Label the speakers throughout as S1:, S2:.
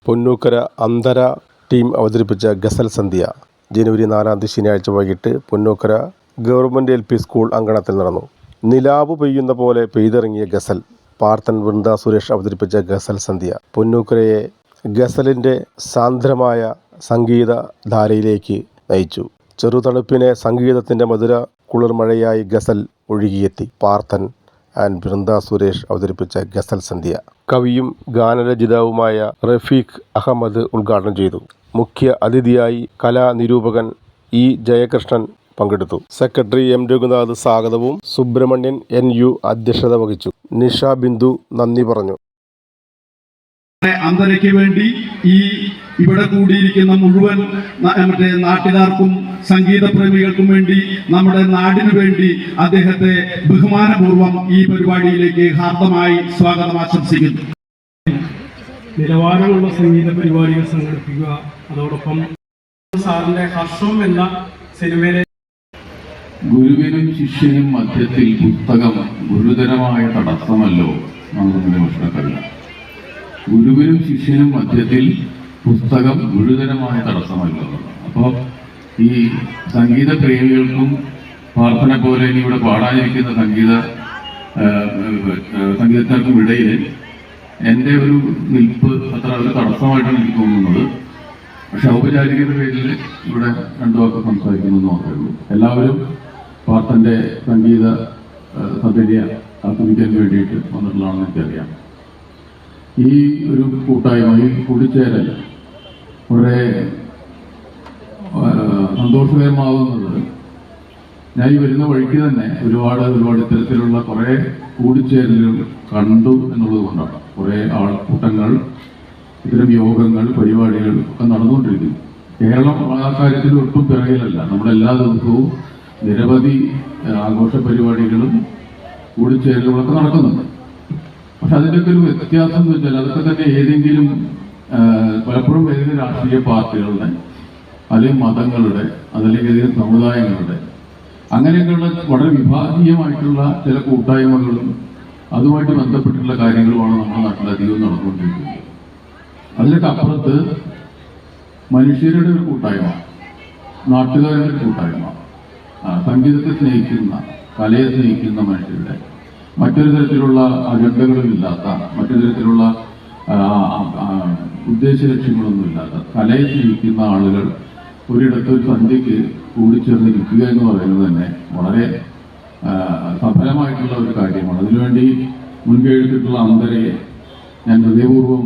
S1: Ponnukkara അന്തര team അവതരിപ്പിച്ച ഗസൽ സന്ധ്യ ജനുവരി 4 ശനിയാഴ്ച വൈകിട്ട് പൊന്നൂക്കര ഗവൺമെൻറ് LP സ്കൂൾ അങ്കണത്തിൽ നടന്നു. നിലാവ് പെയ്യുന്ന പോലെ പെയ്തിറങ്ങിയ ഗസൽ. പാർത്ഥൻ വൃന്ദ സുരേഷ് അവതരിപ്പിച്ച ഗസൽ സന്ധ്യ പൊന്നൂക്കരയെ ഗസലിൻ്റെ സാന്ദ്രമായ സംഗീതധാരയിലേക്ക് നയിച്ചു. ചെറുതണുപ്പിനെ സംഗീതത്തിൻ്റെ മധുര കുളിർമഴയായി ഗസൽ ഒഴുകിയെത്തി. പാർത്ഥൻ ആൻഡ് വൃന്ദ സുരേഷ് അവതരിപ്പിച്ച ഗസൽ സന്ധ്യ കവിയും ഗാനരചയിതാവുമായ റഫീഖ് അഹമ്മദ് ഉദ്ഘാടനം ചെയ്തു. മുഖ്യ അതിഥിയായി കലാനിരൂപകൻ E. ജയകൃഷ്ണൻ പങ്കെടുത്തു. Secretary M. രഘുനാഥ് സ്വാഗതവും സുബ്രഹ്മണ്യൻ NU അധ്യക്ഷത വഹിച്ചു. നിഷ ബിന്ദു നന്ദി പറഞ്ഞു.
S2: അന്തരയ്ക്ക് വേണ്ടി ഇവിടെ കൂടിയിരിക്കുന്ന മുഴുവൻ നാട്ടുകാർക്കും സംഗീത പ്രേമികൾക്കും വേണ്ടി നമ്മുടെ നാടിനു വേണ്ടി അദ്ദേഹത്തെ ബഹുമാനപൂർവ്വം ഈ പരിപാടിയിലേക്ക് ഹാർദമായി സ്വാഗതം ആശംസിക്കുന്നു.
S3: നിലവാരമുള്ള സംഗീത പരിപാടികൾ സംഘടിപ്പിക്കുക, അതോടൊപ്പം സാറിന്റെ ഹർഷം എന്ന സിനിമയിലെ
S4: ഗുരുവിനും ശിഷ്യനും മധ്യത്തിൽ പുസ്തകം ഗുരുതരമായ തടസ്സമല്ലോ നമ്മുടെ ഭക്ഷണക്കല്ല. ഗുരുവിനും ശിഷ്യനും മധ്യത്തിൽ പുസ്തകം ഗുരുതരമായ തടസ്സമല്ലോ. അപ്പോൾ ഈ സംഗീത പ്രേമികൾക്കും പാർത്ഥനെ പോലെ ഇനി ഇവിടെ പാടാനിരിക്കുന്ന സംഗീതജ്ഞർക്കും ഇടയിൽ എൻ്റെ ഒരു നിൽപ്പ് അത്ര ഒരു തടസ്സമായിട്ടാണ് എനിക്ക് തോന്നുന്നത്. പക്ഷെ ഔപചാരികത പേരിൽ ഇവിടെ രണ്ടു വാക്ക് സംസാരിക്കുമെന്ന് മാത്രമേ ഉള്ളൂ. എല്ലാവരും പാർത്ഥൻ്റെ സംഗീത സൗന്ദര്യ ആസ്വദിക്കാൻ വേണ്ടിയിട്ട് വന്നിട്ടുള്ളതാണെന്ന് എനിക്കറിയാം. ഈ ഒരു കൂട്ടായ്മ, ഈ കൂടിച്ചേരൽ വളരെ സന്തോഷകരമാവുന്നത് ഞാൻ ഈ വരുന്ന വഴിക്ക് തന്നെ ഒരുപാട് ഇത്തരത്തിലുള്ള കുറേ കൂടിച്ചേരലുകൾ കണ്ടു എന്നുള്ളത് കൊണ്ടാണ്. കുറേ ആൾക്കൂട്ടങ്ങൾ, ഇത്തരം യോഗങ്ങൾ, പരിപാടികൾ ഒക്കെ നടന്നുകൊണ്ടിരിക്കുന്നു. കേരളം ആ കാര്യത്തിൽ ഒട്ടും പിറകിലല്ല. നമ്മളെല്ലാ ദിവസവും നിരവധി ആഘോഷ പരിപാടികളും കൂടിച്ചേരലുകളൊക്കെ നടക്കുന്നുണ്ട്. പക്ഷെ അതിൻ്റെയൊക്കെ ഒരു വ്യത്യാസം എന്ന് വെച്ചാൽ അതൊക്കെ തന്നെ ഏതെങ്കിലും പലപ്പോഴും ഏതെങ്കിലും രാഷ്ട്രീയ പാർട്ടികളുടെ അല്ലെങ്കിൽ മതങ്ങളുടെ അതല്ലെങ്കിൽ ഏതെങ്കിലും സമുദായങ്ങളുടെ അങ്ങനെയൊക്കെയുള്ള വളരെ വിഭാഗീയമായിട്ടുള്ള ചില കൂട്ടായ്മകളും അതുമായിട്ട് ബന്ധപ്പെട്ടിട്ടുള്ള കാര്യങ്ങളുമാണ് നമ്മുടെ നാട്ടിൽ അധികവും നടന്നുകൊണ്ടിരിക്കുന്നത്. അതിനൊക്കെ അപ്പുറത്ത് മനുഷ്യരുടെ ഒരു കൂട്ടായ്മ, നാട്ടുകാരുടെ ഒരു കൂട്ടായ്മ, സംഗീതത്തെ സ്നേഹിക്കുന്ന, കലയെ സ്നേഹിക്കുന്ന മനുഷ്യരുടെ, മറ്റൊരു തരത്തിലുള്ള അജണ്ടകളുമില്ലാത്ത, മറ്റൊരു തരത്തിലുള്ള ഉദ്ദേശ ലക്ഷ്യങ്ങളൊന്നുമില്ലാത്ത കലയെ സ്നേഹിക്കുന്ന ആളുകൾ ഒരിടത്ത് ഒരു സന്ധ്യയ്ക്ക് കൂടിച്ചേർന്നിരിക്കുക എന്ന് പറയുന്നത് തന്നെ വളരെ സഫലമായിട്ടുള്ള ഒരു കാര്യമാണ്. അതിനുവേണ്ടി മുൻകൈ എടുത്തിട്ടുള്ള അന്തരയെ ഞാൻ ഹൃദയപൂർവ്വം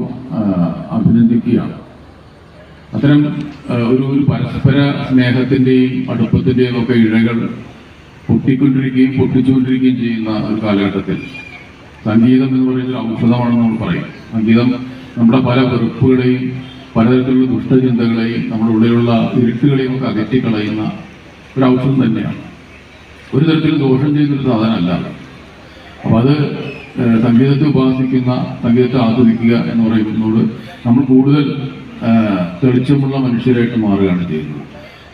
S4: അഭിനന്ദിക്കുകയാണ്. അത്തരം ഒരു പരസ്പര സ്നേഹത്തിൻ്റെയും അടുപ്പത്തിൻ്റെയും ഒക്കെ ഇഴകൾ പൊട്ടിക്കൊണ്ടിരിക്കുകയും പൊട്ടിച്ചുകൊണ്ടിരിക്കുകയും ചെയ്യുന്ന ഒരു കാലഘട്ടത്തിൽ സംഗീതം എന്ന് പറയുന്നൊരു ഔഷധമാണെന്ന് നമ്മൾ പറയും. സംഗീതം നമ്മുടെ പല വെറുപ്പുകളെയും പലതരത്തിലുള്ള ദുഷ്ടചിന്തകളെയും നമ്മുടെ ഉള്ളിലുള്ള ഇരുട്ടുകളെയും ഒക്കെ അകറ്റിക്കളയുന്ന ഒരു ഔഷധം തന്നെയാണ്. ഒരു തരത്തിലും ദോഷം ചെയ്യുന്നൊരു സാധനമല്ല. അപ്പോൾ അത് സംഗീതത്തെ ഉപാസിക്കുന്ന, സംഗീതത്തെ ആസ്വദിക്കുക എന്ന് പറയുന്നതോട് നമ്മൾ കൂടുതൽ തെളിച്ചമുള്ള മനുഷ്യരായിട്ട് മാറുകയാണ് ചെയ്യുന്നത്.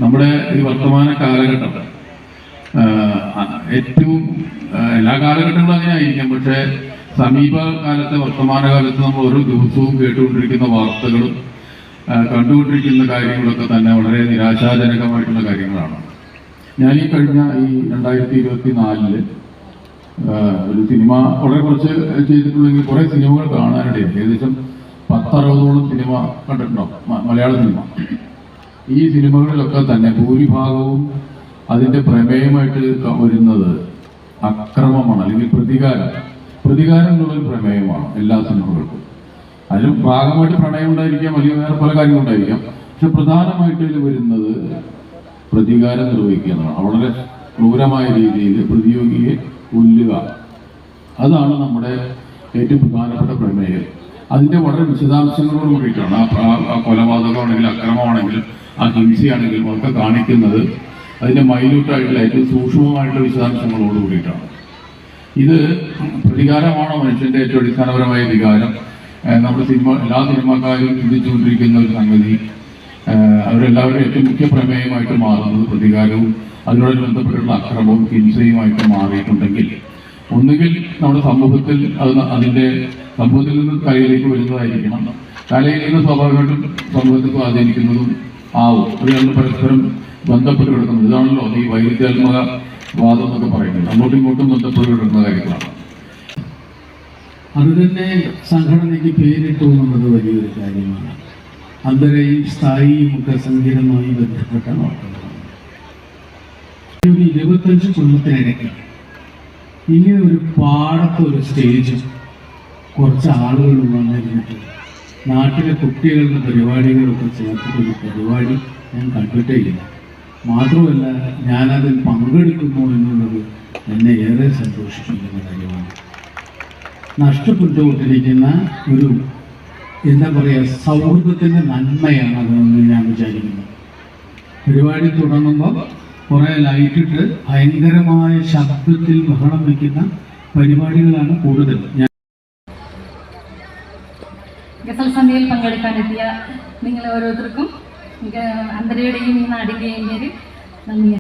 S4: നമ്മുടെ ഈ വർത്തമാന കാലഘട്ടം ഏറ്റവും എല്ലാ കാലഘട്ടങ്ങളും അങ്ങനെ ആയിരിക്കാം. പക്ഷേ സമീപകാലത്തെ, വർത്തമാനകാലത്ത് നമ്മൾ ഓരോ ദിവസവും കേട്ടുകൊണ്ടിരിക്കുന്ന വാർത്തകളും കണ്ടുകൊണ്ടിരിക്കുന്ന കാര്യങ്ങളൊക്കെ തന്നെ വളരെ നിരാശാജനകമായിട്ടുള്ള കാര്യങ്ങളാണ്. ഞാൻ ഈ കഴിഞ്ഞ 2024 ഒരു സിനിമ വളരെ കുറച്ച് ചെയ്തിട്ടുള്ളെങ്കിൽ കുറേ സിനിമകൾ കാണാനിടയിൽ ഏകദേശം 10-60ഓളം സിനിമ കണ്ടിട്ടുണ്ടാവും, മലയാള സിനിമ. ഈ സിനിമകളിലൊക്കെ തന്നെ ഭൂരിഭാഗവും അതിൻ്റെ പ്രമേയമായിട്ട് വരുന്നത് അക്രമമാണ്, അല്ലെങ്കിൽ പ്രതികാരം എന്നുള്ളൊരു പ്രമേയമാണ് എല്ലാ സിനിമകൾക്കും. അതിലും ഭാഗമായിട്ട് പ്രണയം ഉണ്ടായിരിക്കാം, അല്ലെങ്കിൽ വേറെ പല കാര്യങ്ങളുണ്ടായിരിക്കാം. പക്ഷെ പ്രധാനമായിട്ട് ഇതിൽ വരുന്നത് പ്രതികാരം നിർവഹിക്കുക എന്നതാണ്. വളരെ ക്രൂരമായ രീതിയിൽ പ്രതിയോഗിയെ കൊല്ലുക, അതാണ് നമ്മുടെ ഏറ്റവും പ്രധാനപ്പെട്ട പ്രമേയം. അതിൻ്റെ വളരെ വിശദാംശങ്ങളോട് കൂടിയിട്ടാണ് ആ കൊലപാതകമാണെങ്കിലും അക്രമമാണെങ്കിലും ആ ഹിംസയാണെങ്കിലും ഒക്കെ കാണിക്കുന്നത്. അതിൻ്റെ മൈന്യൂട്ടായിട്ടുള്ള ഏറ്റവും സൂക്ഷ്മമായിട്ടുള്ള വിശദാംശങ്ങളോട് കൂടിയിട്ടാണ്. ഇത് പ്രതികാരമാണോ മനുഷ്യൻ്റെ ഏറ്റവും അടിസ്ഥാനപരമായ വികാരം? നമ്മുടെ എല്ലാ സിനിമക്കാരും ചിന്തിച്ചുകൊണ്ടിരിക്കുന്ന ഒരു സംഗതി. അവരെല്ലാവരും ഏറ്റവും മുഖ്യ പ്രമേയമായിട്ട് മാറുന്നത് പ്രതികാരവും അതിനോട് ബന്ധപ്പെട്ടുള്ള അക്രമവും ഹിംസയുമായിട്ട് മാറിയിട്ടുണ്ടെങ്കിൽ ഒന്നുകിൽ നമ്മുടെ സമൂഹത്തിൽ അതിൻ്റെ സമൂഹത്തിൽ നിന്ന് കലയിലേക്ക് വരുന്നതായിരിക്കണം, കലയിൽ സ്വാഭാവികമായിട്ടും സമൂഹത്തെ സ്വാധീനിക്കുന്നതും ആവും. അത് നമ്മൾ പരസ്പരം ബന്ധപ്പെട്ട് കിടക്കുന്നത്. ഇതാണല്ലോ ഈ വൈരുദ്ധ്യാത്മക വാദം എന്നൊക്കെ പറയുന്നത്. അങ്ങോട്ടും ഇങ്ങോട്ടും ബന്ധപ്പെട്ട് കിടക്കുന്ന കാര്യങ്ങളാണ്.
S5: അതുതന്നെ സംഘടനയ്ക്ക് പേരിട്ടു എന്നുള്ളത് വലിയൊരു കാര്യമാണ്. അന്തരയും സ്ഥായിയും ഒക്കെ സംഗീതവുമായി ബന്ധപ്പെട്ട വാക്കുകളാണ്. ഒരു 25 കൊല്ലത്തിനിടയ്ക്ക് ഇങ്ങനെ ഒരു പാടത്തൊരു സ്റ്റേജ് കുറച്ച് ആളുകൾ വന്നിരുന്നിട്ട് നാട്ടിലെ കുട്ടികളുടെ പരിപാടികളൊക്കെ ചേർത്തിട്ടൊരു പരിപാടി ഞാൻ കണ്ടിട്ടേ ഇല്ല. മാത്രമല്ല ഞാനതിൽ പങ്കെടുക്കുന്നു എന്നുള്ളത് എന്നെ ഏറെ സന്തോഷിപ്പിക്കുന്ന കാര്യമാണ്. നഷ്ടപ്പെട്ടുകൊണ്ടിരിക്കുന്ന ഒരു എന്താ പറയുക സൗഹൃദത്തിൻ്റെ നന്മയാണ് അതെന്ന് ഞാൻ വിചാരിക്കുന്നു. പരിപാടി തുടങ്ങുമ്പോൾ കുറേ ലൈറ്റിട്ട് ഭയങ്കരമായ ശബ്ദത്തിൽ ബഹളം വയ്ക്കുന്ന പരിപാടികളാണ് കൂടുതൽ.
S6: ഗസൽ സന്ധ്യയിൽ പങ്കെടുക്കാനെത്തിയ നിങ്ങൾ ഓരോരുത്തർക്കും അന്തരയുടെയും ഈ നാടിൻ്റെയും പേര് നന്ദി.